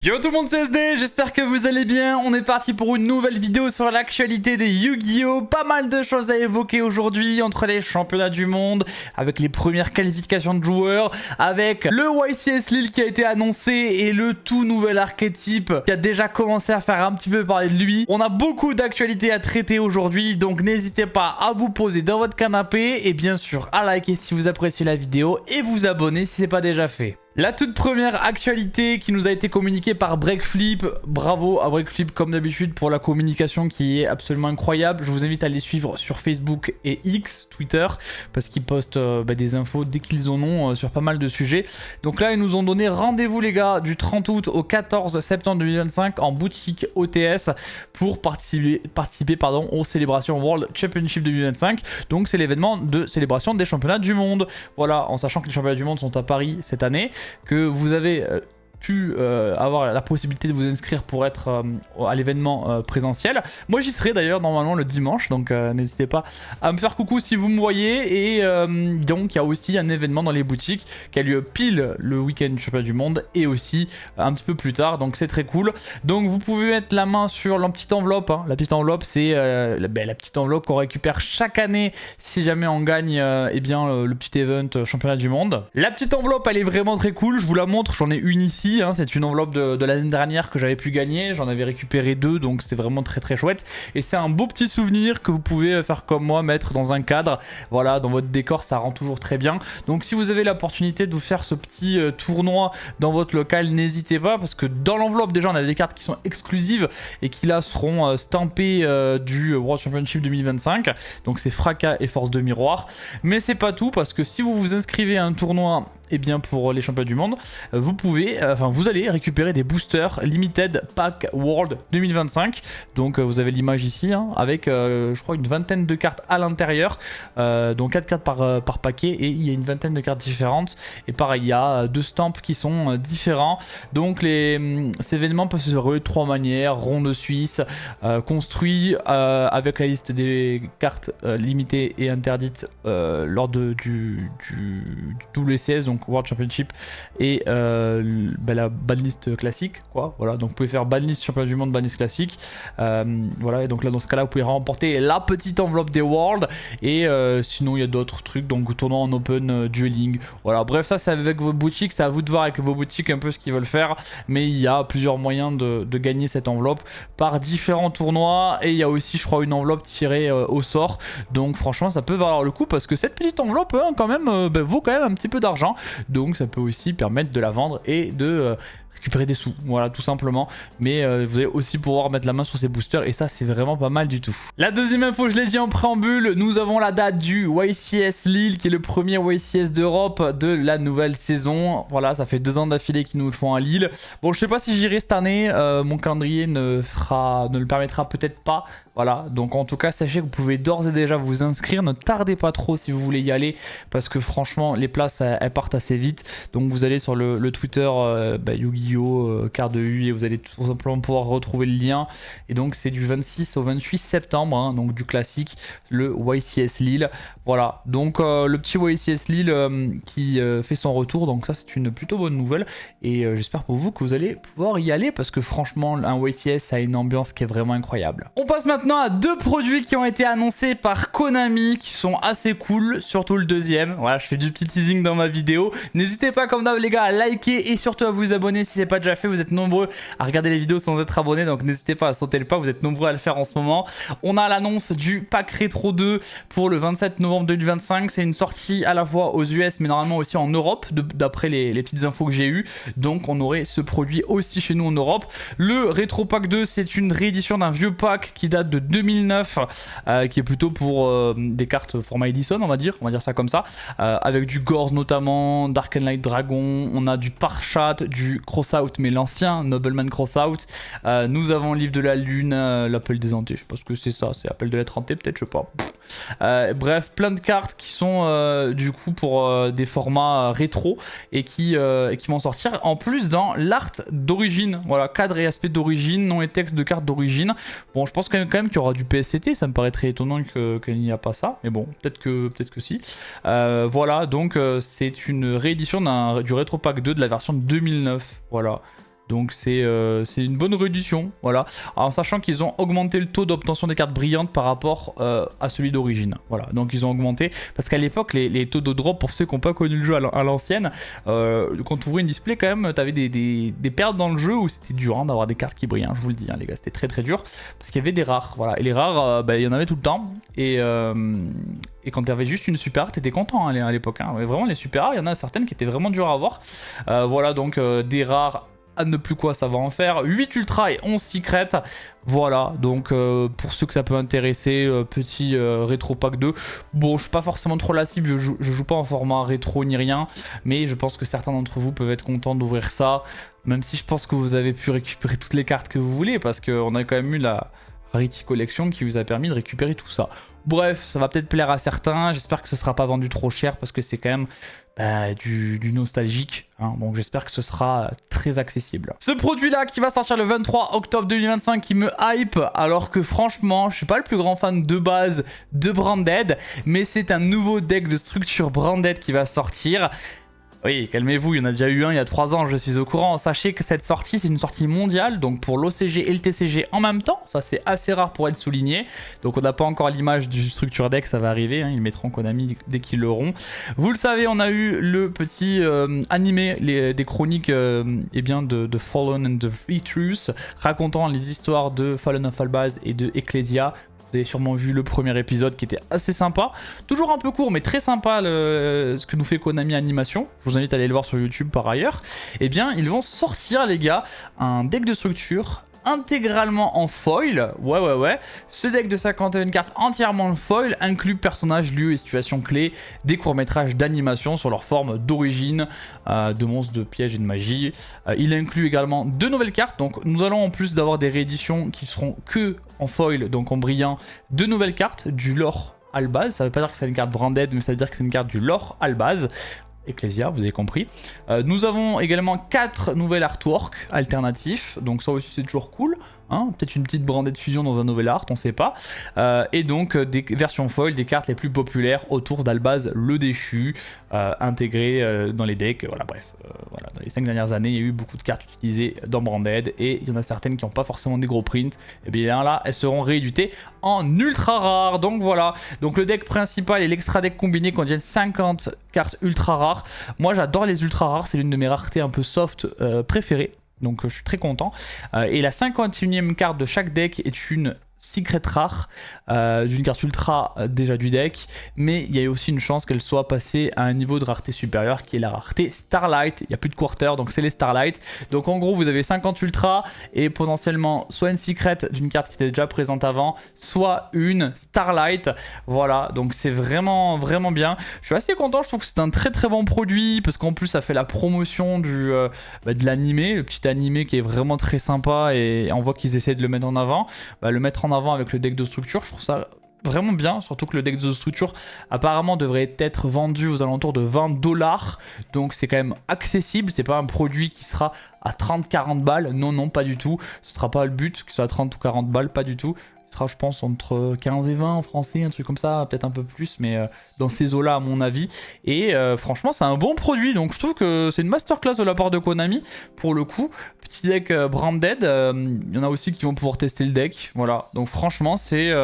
Yo tout le monde, c'est SD, j'espère que vous allez bien. On est parti pour une nouvelle vidéo sur l'actualité des Yu-Gi-Oh! Pas mal de choses à évoquer aujourd'hui, entre les championnats du monde, avec les premières qualifications de joueurs, avec le YCS Lille qui a été annoncé et le tout nouvel archétype qui a déjà commencé à faire un petit peu parler de lui. On a beaucoup d'actualités à traiter aujourd'hui, donc n'hésitez pas à vous poser dans votre canapé et bien sûr à liker si vous appréciez la vidéo et vous abonner si ce n'est pas déjà fait. La toute première actualité qui nous a été communiquée par Breakflip. Bravo à Breakflip comme d'habitude pour la communication qui est absolument incroyable. Je vous invite à les suivre sur Facebook et X, Twitter, parce qu'ils postent des infos dès qu'ils en ont sur pas mal de sujets. Donc là, ils nous ont donné rendez-vous les gars du 30 août au 14 septembre 2025 en boutique OTS pour participer aux célébrations World Championship 2025. Donc c'est l'événement de célébration des championnats du monde. Voilà, en sachant que les championnats du monde sont à Paris cette année, que vous avez pu avoir la possibilité de vous inscrire pour être à l'événement présentiel. Moi j'y serai d'ailleurs normalement le dimanche, donc n'hésitez pas à me faire coucou si vous me voyez. Et donc il y a aussi un événement dans les boutiques qui a lieu pile le week-end du championnat du monde et aussi un petit peu plus tard, donc c'est très cool. Donc vous pouvez mettre la main sur la petite enveloppe, hein. La petite enveloppe c'est la petite enveloppe qu'on récupère chaque année si jamais on gagne le petit event championnat du monde. La petite enveloppe elle est vraiment très cool, je vous la montre, j'en ai une ici. C'est une enveloppe de l'année dernière que j'avais pu gagner, j'en avais récupéré deux, donc c'est vraiment très chouette et c'est un beau petit souvenir que vous pouvez faire comme moi, mettre dans un cadre, voilà, dans votre décor, ça rend toujours très bien. Donc si vous avez l'opportunité de vous faire ce petit tournoi dans votre local, n'hésitez pas, parce que dans l'enveloppe déjà on a des cartes qui sont exclusives et qui là seront stampées du World Championship 2025, donc c'est Fracas et Force de Miroir. Mais c'est pas tout, parce que si vous vous inscrivez à un tournoi pour les championnats du monde, vous allez récupérer des boosters Limited Pack World 2025. Donc vous avez l'image ici, hein, avec je crois une vingtaine de cartes à l'intérieur, donc 4 cartes par paquet, et il y a une vingtaine de cartes différentes. Et pareil, il y a deux stamps qui sont différents. Donc ces événements peuvent se dérouler de trois manières: ronde suisse, construit avec la liste des cartes limitées et interdites lors du WCS, donc World Championship, et la banlist classique, quoi. Voilà, donc vous pouvez faire banlist championnat du monde, banlist classique, voilà. Et donc là dans ce cas là vous pouvez remporter la petite enveloppe des Worlds, et sinon il y a d'autres trucs, donc tournoi en open, dueling, voilà. Bref, ça c'est avec vos boutiques, c'est à vous de voir avec vos boutiques un peu ce qu'ils veulent faire, mais il y a plusieurs moyens de gagner cette enveloppe par différents tournois. Et il y a aussi je crois une enveloppe tirée au sort, donc franchement ça peut valoir le coup, parce que cette petite enveloppe quand même vaut quand même un petit peu d'argent. Donc ça peut aussi permettre de la vendre et de récupérer des sous, voilà, tout simplement. Mais vous allez aussi pouvoir mettre la main sur ces boosters, et ça c'est vraiment pas mal du tout. La deuxième info, je l'ai dit en préambule, nous avons la date du YCS Lille, qui est le premier YCS d'Europe de la nouvelle saison. Voilà, ça fait 2 ans d'affilée qu'ils nous le font à Lille. Bon, je sais pas si j'irai cette année, mon calendrier ne le permettra peut-être pas. Voilà, donc en tout cas sachez que vous pouvez d'ores et déjà vous inscrire, ne tardez pas trop si vous voulez y aller, parce que franchement les places elles partent assez vite. Donc vous allez sur le Twitter Yu-Gi-Oh! Carte de U, et vous allez tout simplement pouvoir retrouver le lien. Et donc c'est du 26 au 28 septembre, hein, donc du classique, le YCS Lille. Voilà, donc le petit YCS Lille qui fait son retour, donc ça c'est une plutôt bonne nouvelle, et j'espère pour vous que vous allez pouvoir y aller, parce que franchement un YCS a une ambiance qui est vraiment incroyable. On passe maintenant à deux produits qui ont été annoncés par Konami, qui sont assez cool, surtout le deuxième. Voilà, je fais du petit teasing dans ma vidéo. N'hésitez pas comme d'hab les gars à liker et surtout à vous abonner si c'est pas déjà fait. Vous êtes nombreux à regarder les vidéos sans être abonnés, donc n'hésitez pas à sauter le pas, vous êtes nombreux à le faire en ce moment. On a l'annonce du pack Rétro 2 pour le 27 novembre 2025. C'est une sortie à la fois aux US mais normalement aussi en Europe, d'après les petites infos que j'ai eues. Donc on aurait ce produit aussi chez nous en Europe. Le Rétro Pack 2, c'est une réédition d'un vieux pack qui date de 2009, qui est plutôt pour des cartes format Edison, on va dire ça comme ça, avec du Gorz notamment, Dark and Light Dragon, on a du Parchat, du Crossout, mais l'ancien Nobleman Crossout, nous avons le Livre de la Lune, l'Appel des Hantés, je sais pas ce que c'est ça, c'est Appel de l'être hanté peut-être, je sais pas. Bref, plein de cartes qui sont du coup pour des formats rétro et qui vont sortir en plus dans l'art d'origine, voilà, cadre et aspect d'origine, nom et texte de cartes d'origine. Bon, je pense quand même qu'il y aura du PSCT, ça me paraît très étonnant qu'il n'y a pas ça, mais bon, peut-être que si. Voilà, donc c'est une réédition du Retro Pack 2 de la version 2009, voilà. Donc c'est une bonne réduction, voilà. En sachant qu'ils ont augmenté le taux d'obtention des cartes brillantes par rapport à celui d'origine. Voilà, donc ils ont augmenté. Parce qu'à l'époque, les taux de drop, pour ceux qui n'ont pas connu le jeu à l'ancienne, quand tu ouvrais une display, quand même, tu avais des pertes dans le jeu où c'était dur d'avoir des cartes qui brillent. Hein, je vous le dis, hein, les gars, c'était très très dur. Parce qu'il y avait des rares, voilà. Et les rares, il y en avait tout le temps. Et quand tu avais juste une super rare, tu étais content à l'époque. Hein. Vraiment, les super rares, il y en a certaines qui étaient vraiment dures à avoir. Voilà, donc des rares. À ne plus quoi, ça va en faire. 8 ultra et 11 secrets. Voilà, donc pour ceux que ça peut intéresser, petit rétro pack 2. Bon, je suis pas forcément trop la cible, je joue pas en format rétro ni rien. Mais je pense que certains d'entre vous peuvent être contents d'ouvrir ça. Même si je pense que vous avez pu récupérer toutes les cartes que vous voulez. Parce qu'on a quand même eu la Rarity Collection qui vous a permis de récupérer tout ça. Bref, ça va peut-être plaire à certains. J'espère que ce sera pas vendu trop cher parce que c'est quand même du nostalgique. Hein. Donc j'espère que ce sera très accessible. Ce produit-là qui va sortir le 23 octobre 2025 qui me hype alors que franchement, je suis pas le plus grand fan de base de Branded. Mais c'est un nouveau deck de structure Branded qui va sortir. Oui, calmez-vous, il y en a déjà eu un il y a 3 ans, je suis au courant. Sachez que cette sortie, c'est une sortie mondiale, donc pour l'OCG et le TCG en même temps. Ça, c'est assez rare pour être souligné. Donc on n'a pas encore l'image du structure deck, ça va arriver. Hein, ils mettront Konami dès qu'ils l'auront. Vous le savez, on a eu le petit animé des chroniques de Fallen and the Features, racontant les histoires de Fallen of Albaz et de Ecclesia. Vous avez sûrement vu le premier épisode qui était assez sympa. Toujours un peu court, mais très sympa ce que nous fait Konami Animation. Je vous invite à aller le voir sur YouTube par ailleurs. Eh bien, ils vont sortir, les gars, un deck de structure intégralement en foil. Ouais. Ce deck de 51 cartes entièrement en foil inclut personnages, lieux et situations clés, des courts-métrages d'animation sur leur forme d'origine, de monstres, de pièges et de magie. Il inclut également 2 nouvelles cartes. Donc nous allons, en plus d'avoir des rééditions qui seront que en foil, donc en brillant, 2 nouvelles cartes du lore Albaz. Ça veut pas dire que c'est une carte branded, mais ça veut dire que c'est une carte du lore Albaz. Ecclesia, vous avez compris. Nous avons également 4 nouvelles artworks alternatifs, donc ça aussi c'est toujours cool. Hein, peut-être une petite brandée de fusion dans un nouvel art, on sait pas. Et donc des versions foil, des cartes les plus populaires autour d'Albaz le Déchu, intégrées dans les decks. Voilà, bref, voilà. Dans les 5 dernières années, il y a eu beaucoup de cartes utilisées dans Branded et il y en a certaines qui n'ont pas forcément des gros prints. Et bien là, elles seront rééditées en ultra rare. Donc voilà, donc le deck principal et l'extra deck combiné contiennent 50 cartes ultra rares. Moi j'adore les ultra rares, c'est l'une de mes raretés un peu soft préférées. Donc je suis très content. Et la 51e carte de chaque deck est une secret rare d'une carte ultra déjà du deck, mais il y a aussi une chance qu'elle soit passée à un niveau de rareté supérieur qui est la rareté Starlight. Il n'y a plus de quarter, donc c'est les Starlight. Donc en gros vous avez 50 ultra et potentiellement soit une secret d'une carte qui était déjà présente avant, soit une Starlight. Voilà, donc c'est vraiment bien. Je suis assez content, je trouve que c'est un très bon produit parce qu'en plus ça fait la promotion de l'animé, le petit animé qui est vraiment très sympa et on voit qu'ils essaient de le mettre en avant. Le mettre en avant avec le deck de structure, je trouve ça vraiment bien, surtout que le deck de structure apparemment devrait être vendu aux alentours de 20 $, donc c'est quand même accessible, c'est pas un produit qui sera à 30-40 balles, non pas du tout, ce sera pas le but qu'il soit à 30 ou 40 balles, pas du tout. Il sera je pense entre 15 et 20 en français, un truc comme ça, peut-être un peu plus, mais dans ces eaux là à mon avis. Et franchement c'est un bon produit, donc je trouve que c'est une masterclass de la part de Konami pour le coup. Petit deck Branded, il y en a aussi qui vont pouvoir tester le deck, voilà. Donc franchement c'est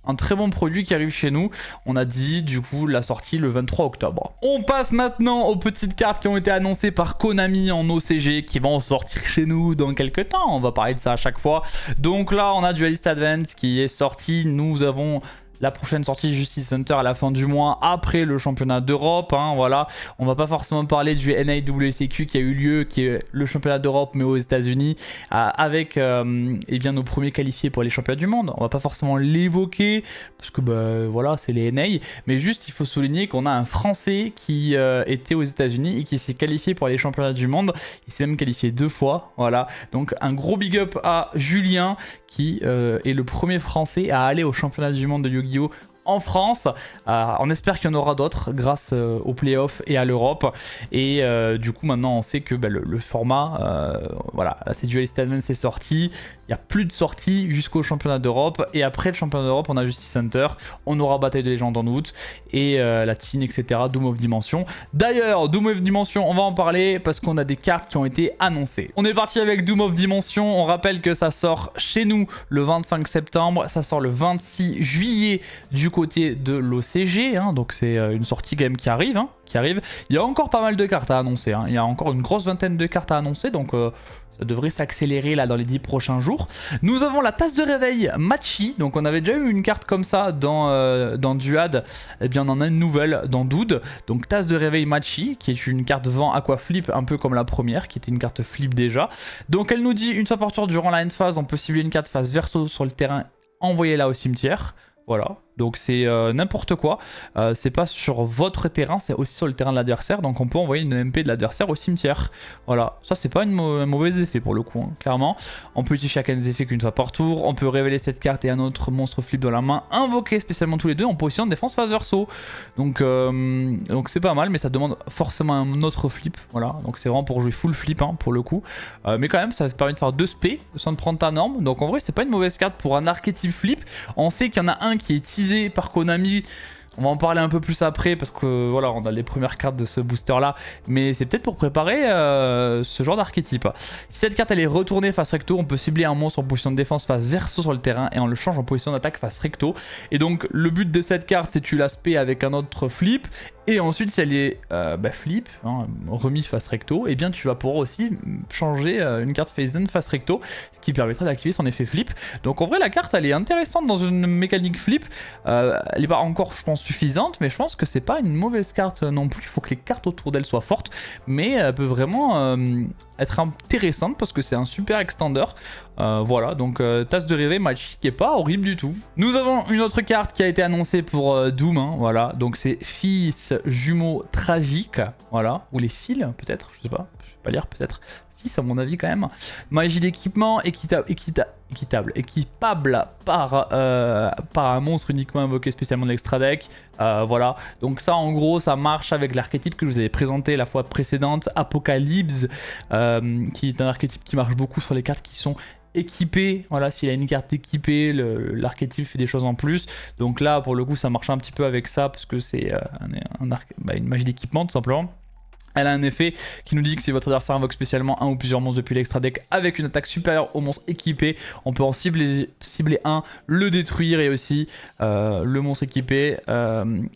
un très bon produit qui arrive chez nous. On a dit du coup la sortie le 23 octobre. On passe maintenant aux petites cartes qui ont été annoncées par Konami en OCG qui vont sortir chez nous dans quelques temps. On va parler de ça à chaque fois. Donc là on a Duelist Advance qui est sorti. Nous avons la prochaine sortie Justice Center à la fin du mois après le championnat d'Europe. Hein, voilà. On va pas forcément parler du NAWCQ qui a eu lieu, qui est le championnat d'Europe mais aux États-Unis avec bien nos premiers qualifiés pour les championnats du monde. On va pas forcément l'évoquer parce que voilà, c'est les NA, mais juste il faut souligner qu'on a un Français qui était aux États-Unis et qui s'est qualifié pour les championnats du monde. Il s'est même qualifié 2 fois. Voilà. Donc un gros big up à Julien qui est le premier Français à aller au championnat du monde de Yu-Gi-Oh! en France. On espère qu'il y en aura d'autres grâce aux playoffs et à l'Europe. Et du coup, maintenant, on sait que le format, voilà, c'est Duelist Advance, c'est sorti. Il n'y a plus de sorties jusqu'au championnat d'Europe. Et après le championnat d'Europe, on a Justice Center. On aura Bataille de légende en août. Et la Teen, etc. Doom of Dimension. D'ailleurs, Doom of Dimension, on va en parler parce qu'on a des cartes qui ont été annoncées. On est parti avec Doom of Dimension. On rappelle que ça sort chez nous le 25 septembre. Ça sort le 26 juillet du côté de l'OCG. Hein, donc c'est une sortie quand même qui arrive. Il y a encore pas mal de cartes à annoncer. Hein. Il y a encore une grosse vingtaine de cartes à annoncer. Donc ça devrait s'accélérer là dans les 10 prochains jours. Nous avons la tasse de réveil Machi. Donc on avait déjà eu une carte comme ça dans Duad. Et bien on en a une nouvelle dans Dude. Donc tasse de réveil Machi, qui est une carte vent aqua flip, un peu comme la première, qui était une carte flip déjà. Donc elle nous dit une fois par tour durant la end phase, on peut cibler une carte face verso sur le terrain, envoyez-la au cimetière. Voilà, donc c'est n'importe quoi, c'est pas sur votre terrain, c'est aussi sur le terrain de l'adversaire, donc on peut envoyer une MP de l'adversaire au cimetière. Voilà, ça c'est pas un mauvais effet pour le coup, hein, clairement. On peut utiliser chacun des effets qu'une fois par tour, on peut révéler cette carte et un autre monstre flip dans la main, invoquer spécialement tous les deux en position de défense face verso. Donc c'est pas mal, mais ça demande forcément un autre flip, voilà, donc c'est vraiment pour jouer full flip hein, pour le coup. Mais quand même, ça permet de faire 2 spé sans te prendre ta norme, donc en vrai c'est pas une mauvaise carte pour un archétype flip. On sait qu'il y en a un qui est teasé par Konami. On va en parler un peu plus après parce que voilà, on a les premières cartes de ce booster là, mais c'est peut-être pour préparer ce genre d'archétype. Si cette carte elle est retournée face recto, on peut cibler un monstre en position de défense face verso sur le terrain et on le change en position d'attaque face recto. Et donc le but de cette carte c'est tu l'aspect avec un autre flip. Et ensuite, si elle est flip, hein, remise face recto, et bien tu vas pouvoir aussi changer une carte face down face recto, ce qui permettra d'activer son effet flip. Donc en vrai, la carte, elle est intéressante dans une mécanique flip. Elle n'est pas encore, je pense, suffisante, mais je pense que c'est pas une mauvaise carte non plus. Il faut que les cartes autour d'elle soient fortes, mais elle peut vraiment être intéressante parce que c'est un super extender. Voilà, donc tasse de réveil Machi qui est pas horrible du tout. Nous avons une autre carte qui a été annoncée pour Doom, hein, voilà, donc c'est fils jumeaux tragiques, voilà, ou les fils peut-être, je sais pas lire peut-être. Fils à mon avis quand même. Magie d'équipement équipable par un monstre uniquement invoqué spécialement de l'extra deck. Voilà, donc ça en gros ça marche avec l'archétype que je vous avais présenté la fois précédente, Apocalypse, qui est un archétype qui marche beaucoup sur les cartes qui sont équipé, voilà, s'il a une carte équipée, l'archétype fait des choses en plus. Donc là pour le coup ça marche un petit peu avec ça parce que c'est une magie d'équipement tout simplement. Elle a un effet qui nous dit que si votre adversaire invoque spécialement un ou plusieurs monstres depuis l'extra deck avec une attaque supérieure au monstre équipé, on peut en cibler un, le détruire et aussi le monstre équipé.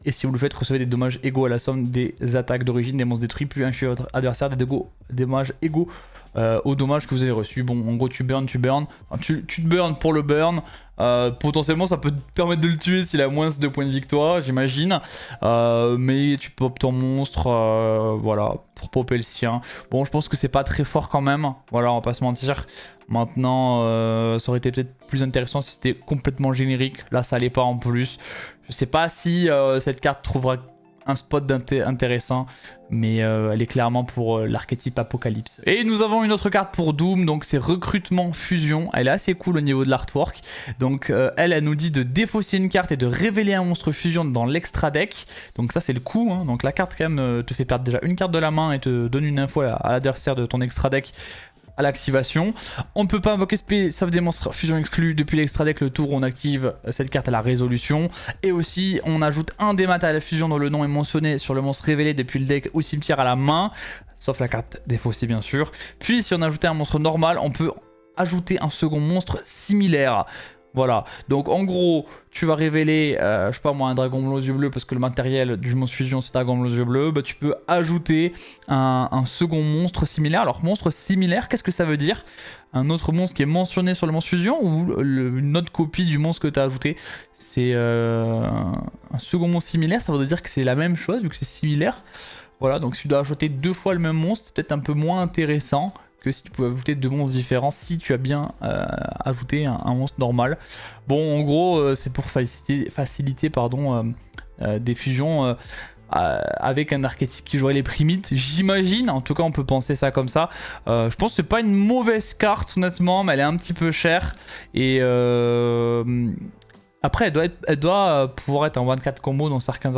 Et si vous le faites, recevez des dommages égaux à la somme des attaques d'origine des monstres détruits, plus inflige à votre adversaire des dommages égaux aux dommages que vous avez reçus. Bon, en gros, tu te burn pour le burn. Potentiellement ça peut te permettre de le tuer s'il a moins de 2 points de victoire, j'imagine, mais tu pop ton monstre, voilà, pour popper le sien. Bon, je pense que c'est pas très fort quand même, voilà, on va pas se mentir. Maintenant ça aurait été peut-être plus intéressant si c'était complètement générique. Là ça allait pas en plus. Je sais pas si cette carte trouvera un spot intéressant, mais elle est clairement pour l'archétype Apocalypse. Et nous avons une autre carte pour Doom, donc c'est recrutement fusion. Elle est assez cool au niveau de l'artwork. Donc elle nous dit de défausser une carte et de révéler un monstre fusion dans l'extra deck. Donc ça c'est le coup, hein. Donc la carte quand même te fait perdre déjà une carte de la main et te donne une info à l'adversaire de ton extra deck à l'activation. On ne peut pas invoquer spé sauf des monstres fusion exclus depuis l'extra deck le tour où on active cette carte à la résolution. Et aussi on ajoute un des maths à la fusion dont le nom est mentionné sur le monstre révélé depuis le deck ou cimetière à la main, sauf la carte défaussée bien sûr. Puis si on ajoutait un monstre normal, on peut ajouter un second monstre similaire. Voilà, donc en gros, tu vas révéler, je sais pas moi, un dragon bleu aux yeux bleus parce que le matériel du monstre fusion c'est dragon bleu aux yeux bleus. Bah, tu peux ajouter un second monstre similaire. Alors, monstre similaire, qu'est-ce que ça veut dire? Un autre monstre qui est mentionné sur le monstre fusion ou une autre copie du monstre que tu as ajouté? C'est un second monstre similaire, ça veut dire que c'est la même chose vu que c'est similaire. Voilà, donc si tu dois ajouter 2 fois le même monstre, c'est peut-être un peu moins intéressant que si tu pouvais ajouter 2 monstres différents si tu as bien ajouté un monstre normal. Bon, en gros, c'est pour faciliter des fusions avec un archétype qui jouerait les primites, j'imagine. En tout cas, on peut penser ça comme ça. Je pense que c'est pas une mauvaise carte, honnêtement, mais elle est un petit peu chère. Et Après, elle doit pouvoir être en 24 combo dans certains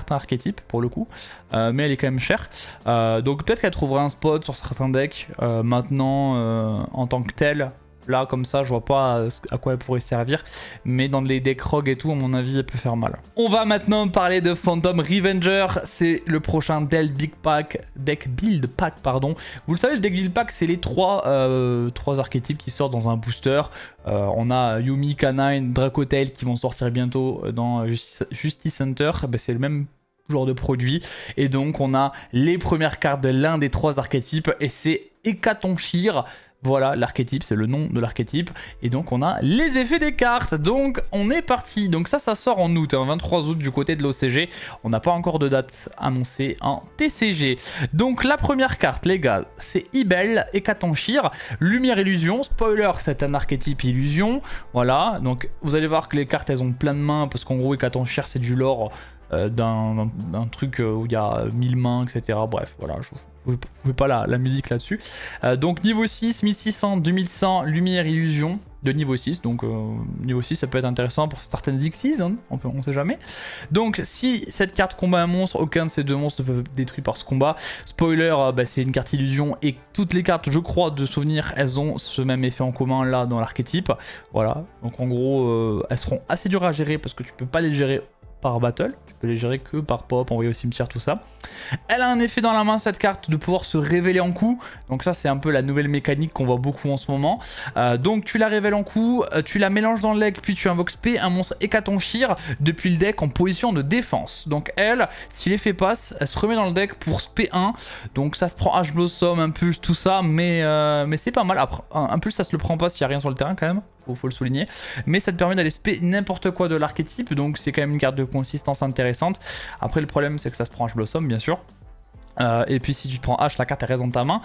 archétypes, pour le coup. Mais elle est quand même chère. Donc peut-être qu'elle trouvera un spot sur certains decks. Maintenant, en tant que telle, là, comme ça, je vois pas à quoi elle pourrait servir. Mais dans les decks rogue et tout, à mon avis, elle peut faire mal. On va maintenant parler de Phantom Revenger. C'est le prochain deck build pack, pardon. Vous le savez, le deck build pack, c'est les trois archétypes qui sortent dans un booster. On a Yuumi, Canine, Dracotail qui vont sortir bientôt dans Justice Center. Ben, c'est le même genre de produit. Et donc, on a les premières cartes de l'un des trois archétypes. Et c'est Hecatonchir. Voilà, l'archétype, c'est le nom de l'archétype. Et donc, on a les effets des cartes. Donc, on est parti. Donc ça sort en août, 23 août du côté de l'OCG. On n'a pas encore de date annoncée en TCG. Donc, la première carte, les gars, c'est Ibel, Hecatonchir, Lumière Illusion. Spoiler, c'est un archétype illusion. Voilà, donc vous allez voir que les cartes, elles ont plein de mains. Parce qu'en gros, Hecatonchir, c'est du lore d'un truc où il y a 1000 mains, etc. Bref, voilà, je ne fais pas la musique là-dessus. Donc niveau 6, 1600, 2100, Lumière Illusion de niveau 6. Donc niveau 6, ça peut être intéressant pour certaines Xyz, hein, on sait jamais. Donc si cette carte combat un monstre, aucun de ces deux monstres ne peut être détruit par ce combat. Spoiler, bah, c'est une carte illusion et toutes les cartes, je crois, de souvenir, elles ont ce même effet en commun là dans l'archétype. Voilà, donc en gros, elles seront assez dures à gérer parce que tu peux pas les gérer par battle, tu peux les gérer que par pop, envoyer au cimetière, tout ça. Elle a un effet dans la main, cette carte, de pouvoir se révéler en coup. Donc ça, c'est un peu la nouvelle mécanique qu'on voit beaucoup en ce moment. Donc tu la révèles en coup, tu la mélanges dans le deck, puis tu invoques SP, un monstre Hecatonchir depuis le deck en position de défense. Donc elle, si l'effet passe, elle se remet dans le deck pour SP1. Donc ça se prend H-Blossom, Impulse, tout ça, mais c'est pas mal. Après, Impulse, ça se le prend pas s'il n'y a rien sur le terrain quand même. Faut le souligner, mais ça te permet d'aller spé n'importe quoi de l'archétype, donc c'est quand même une carte de consistance intéressante. Après le problème c'est que ça se prend H-Blossom bien sûr. Et puis si tu te prends H, la carte elle reste dans ta main.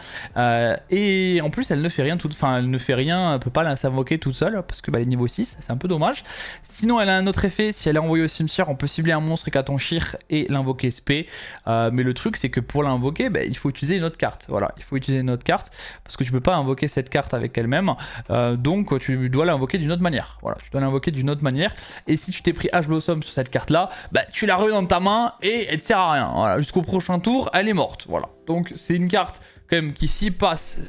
Et en plus elle ne fait rien, elle peut pas s'invoquer toute seule parce que bah, elle est niveau 6, c'est un peu dommage. Sinon elle a un autre effet, si elle est envoyée au cimetière, on peut cibler un monstre Hecatonchir et l'invoquer SP. Mais le truc c'est que pour l'invoquer, bah, il faut utiliser une autre carte. Voilà, il faut utiliser une autre carte parce que tu peux pas invoquer cette carte avec elle-même. Donc tu dois l'invoquer d'une autre manière. Voilà, tu dois l'invoquer d'une autre manière. Et si tu t'es pris H-Blossom sur cette carte là, bah, tu la remets dans ta main et elle te sert à rien. Voilà, jusqu'au prochain tour, elle est morte. Voilà, donc c'est une carte quand même qui si elle passe,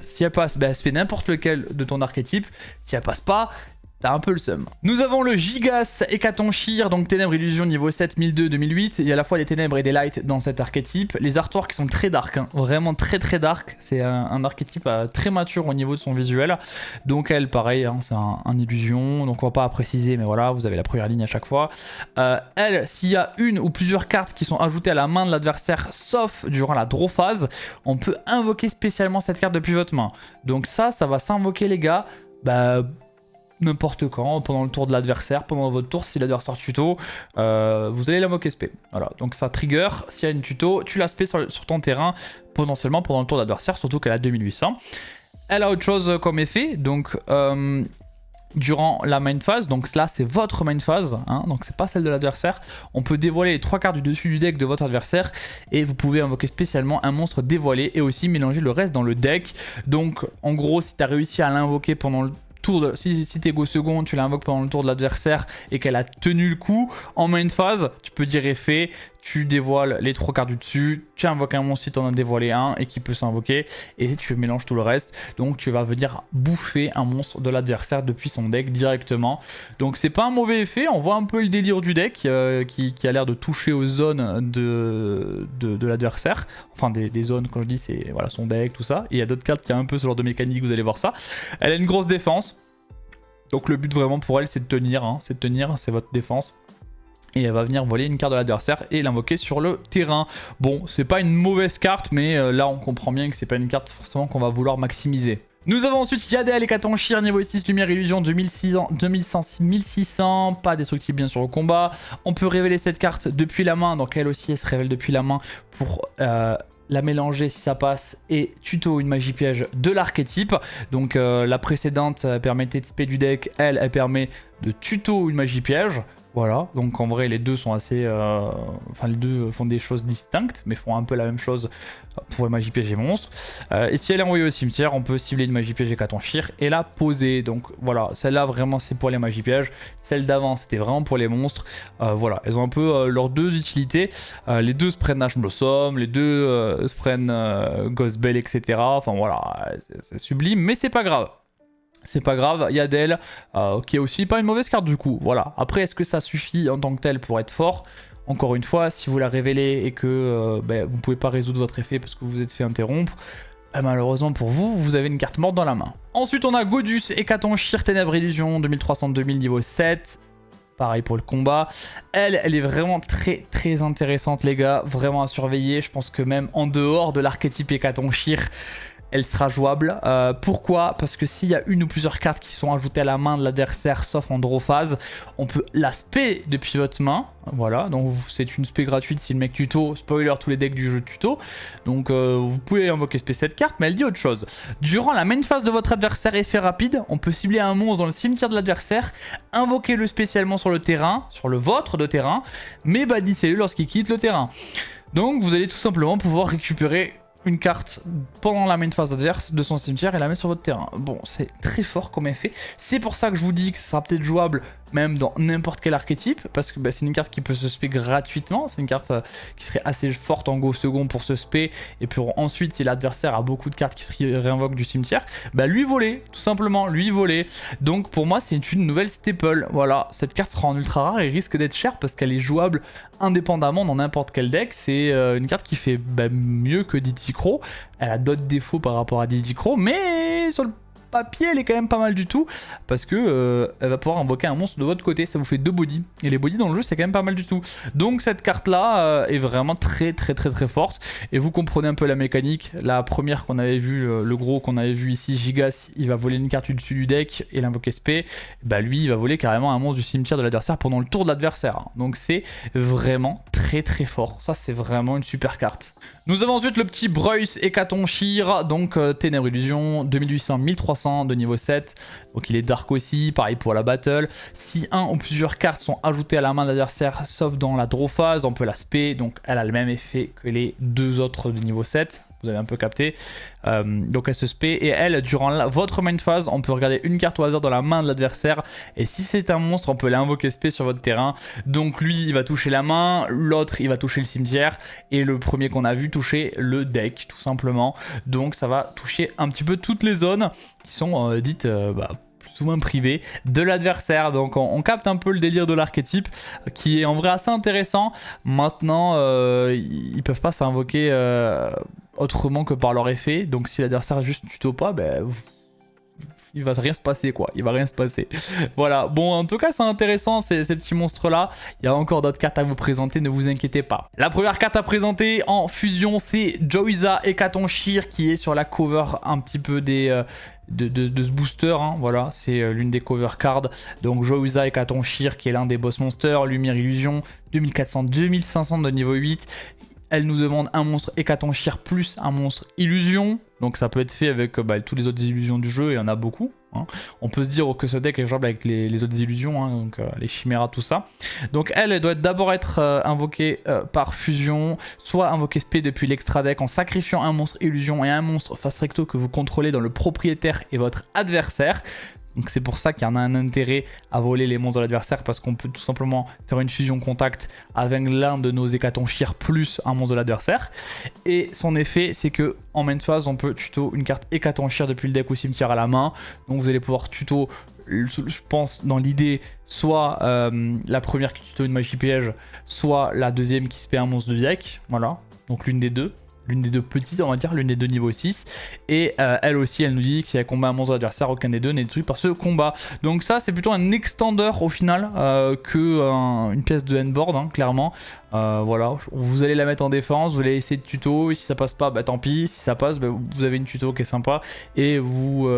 bah, elle se fait n'importe lequel de ton archétype. Si elle passe pas, t'as un peu le seum. Nous avons le Gigas Hecatonchir, donc Ténèbres Illusion niveau 7, 1002, 2008. Il y a à la fois des ténèbres et des lights dans cet archétype. Les artworks sont très dark, hein, vraiment très dark. C'est un archétype très mature au niveau de son visuel. Donc elle, pareil, hein, c'est un illusion. Donc on va pas préciser, mais voilà, vous avez la première ligne à chaque fois. Elle, s'il y a une ou plusieurs cartes qui sont ajoutées à la main de l'adversaire, sauf durant la draw phase, on peut invoquer spécialement cette carte depuis votre main. Donc ça va s'invoquer les gars, bah, n'importe quand, pendant le tour de l'adversaire, pendant votre tour, si l'adversaire tuto, vous allez l'invoquer SP. Voilà, donc ça trigger, s'il y a une tuto, tu la SP sur ton terrain, potentiellement pendant le tour de l'adversaire, surtout qu'elle a 2800. Elle a autre chose comme effet, donc durant la main phase, donc là c'est votre main phase, hein, donc c'est pas celle de l'adversaire, on peut dévoiler les 3 cartes du dessus du deck de votre adversaire et vous pouvez invoquer spécialement un monstre dévoilé et aussi mélanger le reste dans le deck. Donc en gros, si tu as réussi à l'invoquer pendant le tour si t'es go second, tu l'invoques pendant le tour de l'adversaire et qu'elle a tenu le coup, en main phase, tu peux dire effet, tu dévoiles les 3 cartes du dessus, tu invoques un monstre si tu en as dévoilé un et qui peut s'invoquer et tu mélanges tout le reste. Donc tu vas venir bouffer un monstre de l'adversaire depuis son deck directement. Donc c'est pas un mauvais effet, on voit un peu le délire du deck qui a l'air de toucher aux zones de l'adversaire. Enfin des zones, quand je dis c'est voilà, son deck, tout ça. Et il y a d'autres cartes qui ont un peu ce genre de mécanique, vous allez voir ça. Elle a une grosse défense. Donc le but vraiment pour elle c'est de tenir, hein, c'est votre défense. Et elle va venir voler une carte de l'adversaire et l'invoquer sur le terrain. Bon, c'est pas une mauvaise carte, mais là on comprend bien que c'est pas une carte forcément qu'on va vouloir maximiser. Nous avons ensuite Yadel Hecatonchir, niveau 6, Lumière Illusion, 2600, pas destructible bien sûr au combat. On peut révéler cette carte depuis la main, donc elle aussi elle se révèle depuis la main pour la mélanger si ça passe et tuto une magie piège de l'archétype. Donc la précédente permettait de spé du deck, elle permet de tuto une magie piège. Voilà, donc en vrai les deux sont assez... Enfin les deux font des choses distinctes, mais font un peu la même chose pour les magies pièges et monstres. Et si elle est envoyée au cimetière, on peut cibler une magie piège Hécatonchir et la poser. Donc voilà, celle-là vraiment c'est pour les magies pièges. Celle d'avant c'était vraiment pour les monstres. Voilà, elles ont un peu leurs deux utilités. Les deux se prennent Ash Blossom, les deux se prennent Ghost Bell, etc. Enfin voilà, c'est sublime, mais c'est pas grave. C'est pas grave, il y a d'elle, qui est aussi pas une mauvaise carte du coup, voilà. Après, est-ce que ça suffit en tant que tel pour être fort? Encore une fois, si vous la révélez et que vous pouvez pas résoudre votre effet parce que vous vous êtes fait interrompre, malheureusement pour vous, vous avez une carte morte dans la main. Ensuite, on a Godus, Hécatonchir, Ténèbres Illusion, 2300-2000, niveau 7. Pareil pour le combat. Elle est vraiment très intéressante les gars, vraiment à surveiller. Je pense que même en dehors de l'archétype Hécatonchir, elle sera jouable. Pourquoi? Parce que s'il y a une ou plusieurs cartes qui sont ajoutées à la main de l'adversaire, sauf en draw phase, on peut la spé depuis votre main. Voilà, donc c'est une spé gratuite si le mec tuto. Spoiler, tous les decks du jeu tuto. Donc vous pouvez invoquer spé cette carte, mais elle dit autre chose. Durant la main phase de votre adversaire, effet rapide, on peut cibler un monstre dans le cimetière de l'adversaire, invoquer le spécialement sur le terrain, sur le vôtre de terrain, mais bannissez-le lorsqu'il quitte le terrain. Donc vous allez tout simplement pouvoir récupérer une carte pendant la main phase adverse de son cimetière et la mettre sur votre terrain. Bon, c'est très fort comme effet. C'est pour ça que je vous dis que ça sera peut-être jouable même dans n'importe quel archétype, parce que c'est une carte qui peut se spé gratuitement. C'est une carte qui serait assez forte en go second pour se spé, et pour ensuite, si l'adversaire a beaucoup de cartes qui se réinvoquent du cimetière, lui voler, tout simplement, lui voler. Donc pour moi, c'est une nouvelle staple. Voilà, cette carte sera en ultra rare et risque d'être chère parce qu'elle est jouable indépendamment dans n'importe quel deck. C'est une carte qui fait mieux que Didicro. Elle a d'autres défauts par rapport à Didicro, mais sur le papier elle est quand même pas mal du tout, parce que elle va pouvoir invoquer un monstre de votre côté. Ça vous fait 2 body, et les body dans le jeu c'est quand même pas mal du tout. Donc cette carte là est vraiment très forte, et vous comprenez un peu la mécanique. La première qu'on avait vu, le gros qu'on avait vu ici, Gigas, il va voler une carte du dessus du deck et l'invoquer SP. Lui il va voler carrément un monstre du cimetière de l'adversaire pendant le tour de l'adversaire. Donc c'est vraiment très fort. Ça c'est vraiment une super carte. Nous avons ensuite le petit Bruce Hécatonchir, donc Ténèbres Illusion, 2800-1300 de niveau 7. Donc il est dark aussi, pareil pour la battle. Si un ou plusieurs cartes sont ajoutées à la main de l'adversaire, sauf dans la draw phase, on peut la spé. Donc elle a le même effet que les deux autres de niveau 7. Vous avez un peu capté. Donc elle se spé, et elle, durant votre main phase, on peut regarder une carte au hasard dans la main de l'adversaire, et si c'est un monstre, on peut l'invoquer spé sur votre terrain. Donc lui il va toucher la main, l'autre il va toucher le cimetière, et le premier qu'on a vu toucher le deck tout simplement. Donc ça va toucher un petit peu toutes les zones qui sont dites plus ou moins privées de l'adversaire. Donc on capte un peu le délire de l'archétype, qui est en vrai assez intéressant. Maintenant ils peuvent pas s'invoquer autrement que par leur effet. Donc si l'adversaire juste tuto pas, il va rien se passer quoi, il va rien se passer. Voilà, bon en tout cas c'est intéressant ces petits monstres là. Il y a encore d'autres cartes à vous présenter, ne vous inquiétez pas. La première carte à présenter en fusion, c'est Joiza Hécatonchir, qui est sur la cover un petit peu des... De ce booster, hein. Voilà, c'est l'une des cover cards. Donc Joiza Hécatonchir, qui est l'un des boss monsters, Lumière Illusion, 2400-2500 de niveau 8. Elle nous demande un monstre Hécatonchir plus un monstre Illusion. Donc ça peut être fait avec tous les autres illusions du jeu, et il y en a beaucoup. Hein. On peut se dire que ce deck est jouable avec les autres illusions, hein, donc les chiméras, tout ça. Donc elle doit d'abord être invoquée par fusion, soit invoquée spé depuis l'extra deck en sacrifiant un monstre illusion et un monstre face recto que vous contrôlez dans le propriétaire et votre adversaire. Donc c'est pour ça qu'il y en a un intérêt à voler les monstres de l'adversaire, parce qu'on peut tout simplement faire une fusion contact avec l'un de nos Hécatonchir plus un monstre de l'adversaire. Et son effet, c'est que en main phase, on peut tuto une carte Hécatonchir depuis le deck ou cimetière à la main. Donc vous allez pouvoir tuto, je pense dans l'idée, soit la première qui tuto une magie piège, soit la deuxième qui se paie un monstre de deck. Voilà, donc l'une des deux. L'une des deux petites, on va dire, l'une des deux niveau 6. Et elle aussi, elle nous dit que si elle combat un monstre adversaire, aucun des deux n'est détruit par ce combat. Donc ça, c'est plutôt un extender au final que une pièce de handboard, hein, clairement. Voilà, vous allez la mettre en défense, vous allez essayer de tuto, et si ça passe pas, tant pis. Si ça passe, vous avez une tuto qui est sympa, et vous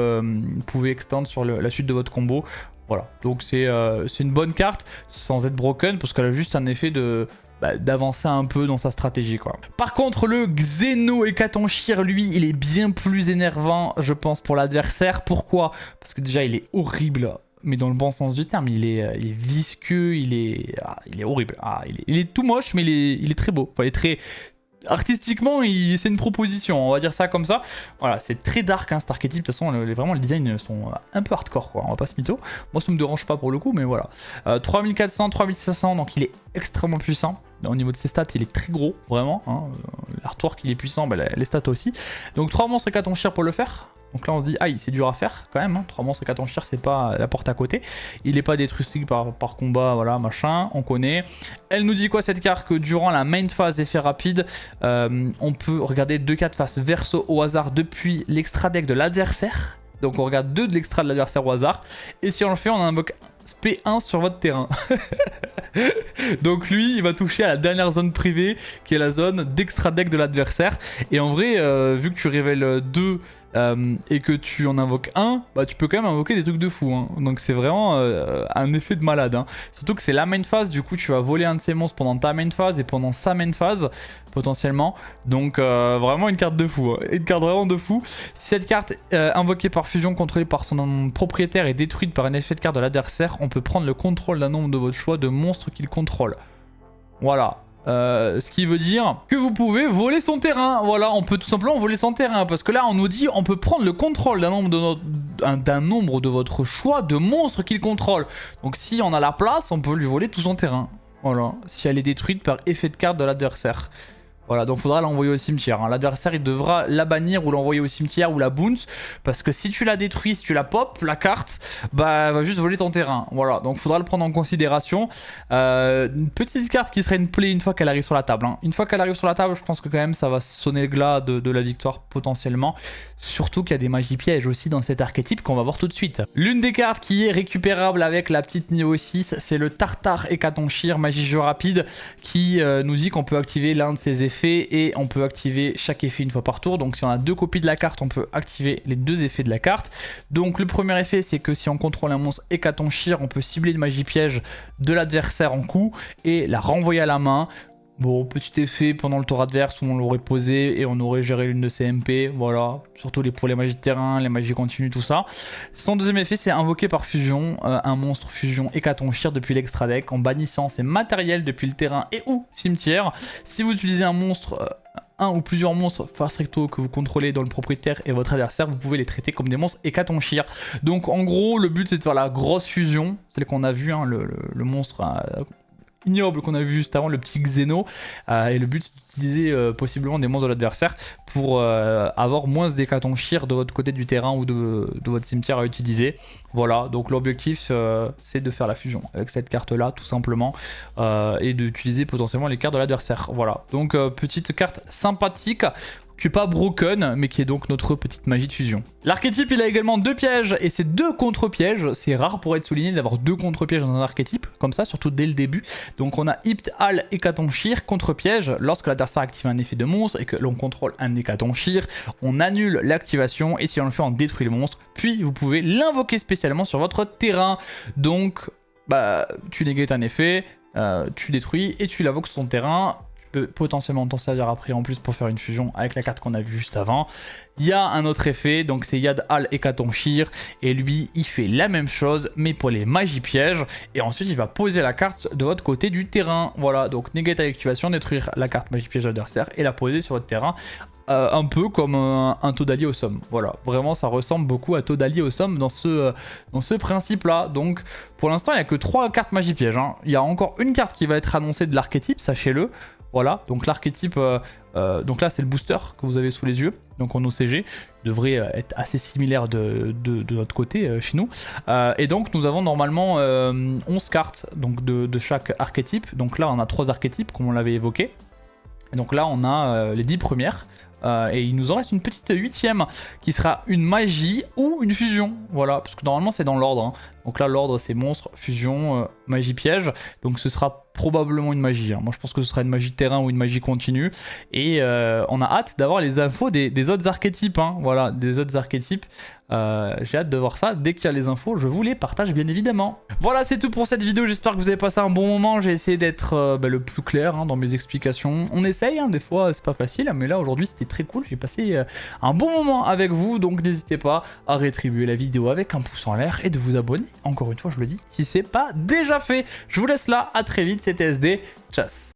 pouvez extendre sur la suite de votre combo. Voilà, donc c'est une bonne carte sans être broken, parce qu'elle a juste un effet d'avancer un peu dans sa stratégie quoi. Par contre le Xeno Hécatonchir, lui il est bien plus énervant je pense pour l'adversaire. Pourquoi? Parce que déjà il est horrible mais dans le bon sens du terme. Il est visqueux, il est horrible. Il est tout moche, mais il est très beau. Enfin, il est très... Artistiquement, c'est une proposition, on va dire ça comme ça. Voilà, c'est très dark cet archétype. De toute façon, vraiment, les designs sont un peu hardcore, quoi. On va pas se mytho. Moi, ça me dérange pas pour le coup, mais voilà. 3400, 3500, donc il est extrêmement puissant. Au niveau de ses stats, il est très gros, vraiment. L'artwork, il est puissant, les stats aussi. Donc 3 monstres et 4 enchères pour le faire. Donc là on se dit, aïe, c'est dur à faire quand même, 3 monstres et 4 enchères, c'est pas la porte à côté. Il n'est pas détruit par combat, voilà, machin, on connaît. Elle nous dit quoi cette carte? Que durant la main phase effet rapide, on peut regarder 2 cartes face verso au hasard depuis l'extra deck de l'adversaire. Donc on regarde 2 de l'extra de l'adversaire au hasard. Et si on le fait, on invoque P1 sur votre terrain. Donc lui, il va toucher à la dernière zone privée, qui est la zone d'extra deck de l'adversaire. Et en vrai, vu que tu révèles 2... et que tu en invoques un, bah tu peux quand même invoquer des trucs de fou, donc c'est vraiment un effet de malade, surtout que c'est la main phase, du coup tu vas voler un de ces monstres pendant ta main phase et pendant sa main phase potentiellement, donc vraiment une carte de fou, une carte vraiment de fou. Si cette carte invoquée par fusion contrôlée par son propriétaire est détruite par un effet de carte de l'adversaire, on peut prendre le contrôle d'un nombre de votre choix de monstres qu'il contrôle. Voilà. Ce qui veut dire que vous pouvez voler son terrain. Voilà, on peut tout simplement voler son terrain. Parce que là, on nous dit on peut prendre le contrôle d'un nombre de votre choix de monstres qu'il contrôle. Donc si on a la place, on peut lui voler tout son terrain. Voilà, si elle est détruite par effet de carte de l'adversaire. Voilà, donc il faudra l'envoyer au cimetière. L'adversaire, il devra la bannir ou l'envoyer au cimetière ou la bounce. Parce que si tu la détruis, si tu la pop, la carte, bah, elle va juste voler ton terrain. Voilà, donc il faudra le prendre en considération. Une petite carte qui serait une play une fois qu'elle arrive sur la table. Une fois qu'elle arrive sur la table, je pense que quand même ça va sonner le glas de la victoire potentiellement. Surtout qu'il y a des magies pièges aussi dans cet archétype qu'on va voir tout de suite. L'une des cartes qui est récupérable avec la petite niveau 6, c'est le Tartare Hécatonchire, magie jeu rapide, qui nous dit qu'on peut activer l'un de ses effets et on peut activer chaque effet une fois par tour. Donc si on a 2 copies de la carte, on peut activer les 2 effets de la carte. Donc le premier effet, c'est que si on contrôle un monstre Hécatonchire, on peut cibler une magie piège de l'adversaire en coup et la renvoyer à la main. Bon, petit effet pendant le tour adverse où on l'aurait posé et on aurait géré l'une de ses MP, voilà, surtout pour les magies de terrain, les magies continues, tout ça. Son deuxième effet, c'est invoquer par fusion un monstre fusion Hécatonchire depuis l'extra deck en bannissant ses matériels depuis le terrain et ou cimetière. Si vous utilisez un monstre... un ou plusieurs monstres face recto que vous contrôlez dans le propriétaire et votre adversaire, vous pouvez les traiter comme des monstres Hécatonchire. Donc en gros, le but c'est de faire la grosse fusion, celle qu'on a vu, le monstre ignoble qu'on a vu juste avant, le petit Xeno, et le but c'est d'utiliser possiblement des monstres de l'adversaire pour avoir moins d'Hécatonchire de votre côté du terrain ou de votre cimetière à utiliser. Voilà, donc l'objectif c'est de faire la fusion avec cette carte là tout simplement et d'utiliser potentiellement les cartes de l'adversaire. Voilà, donc petite carte sympathique qui n'est pas broken, mais qui est donc notre petite magie de fusion. L'archétype, il a également 2 pièges, et c'est 2 contre-pièges. C'est rare pour être souligné d'avoir 2 contre-pièges dans un archétype, comme ça, surtout dès le début. Donc on a Hypt, Hal, Hécatonchire, contre-piège. Lorsque l'adversaire active un effet de monstre et que l'on contrôle un Hécatonchire, on annule l'activation, et si on le fait, on détruit le monstre. Puis vous pouvez l'invoquer spécialement sur votre terrain. Donc, bah, tu négates un effet, tu détruis, et tu l'invoques sur ton terrain. Peut potentiellement t'en servir après en plus pour faire une fusion avec la carte qu'on a vue juste avant. Il y a un autre effet, donc c'est Yad Hal Hécatonchire, et lui il fait la même chose mais pour les magies pièges, et ensuite il va poser la carte de votre côté du terrain. Voilà, donc negate à l'activation, détruire la carte magie piège de l'adversaire et la poser sur votre terrain. Un peu comme un Todali au somme. Voilà, vraiment ça ressemble beaucoup à Todali au somme dans ce principe là. Donc pour l'instant il n'y a que 3 cartes magie piège. Il y a encore une carte qui va être annoncée de l'archétype, sachez-le. Voilà, donc l'archétype, donc là c'est le booster que vous avez sous les yeux, donc en OCG, devrait être assez similaire de notre côté chez nous. Et donc nous avons normalement 11 cartes donc de chaque archétype, donc là on a 3 archétypes comme on l'avait évoqué. Et donc là on a les 10 premières. Et il nous en reste une petite 8ème qui sera une magie ou une fusion. Voilà, parce que normalement c'est dans l'ordre. Donc là l'ordre c'est monstre, fusion, magie piège. Donc ce sera probablement une magie. Moi je pense que ce sera une magie de terrain ou une magie continue. Et on a hâte d'avoir les infos des autres archétypes. Voilà, des autres archétypes. J'ai hâte de voir ça. Dès qu'il y a les infos, je vous les partage bien évidemment. Voilà, c'est tout pour cette vidéo. J'espère que vous avez passé un bon moment. J'ai essayé d'être le plus clair dans mes explications. On essaye, des fois c'est pas facile, mais là aujourd'hui c'était très cool. J'ai passé un bon moment avec vous, donc n'hésitez pas à rétribuer la vidéo avec un pouce en l'air et de vous abonner. Encore une fois, je le dis, si c'est pas déjà fait. Je vous laisse là, à très vite. C'était SD. Tchuss.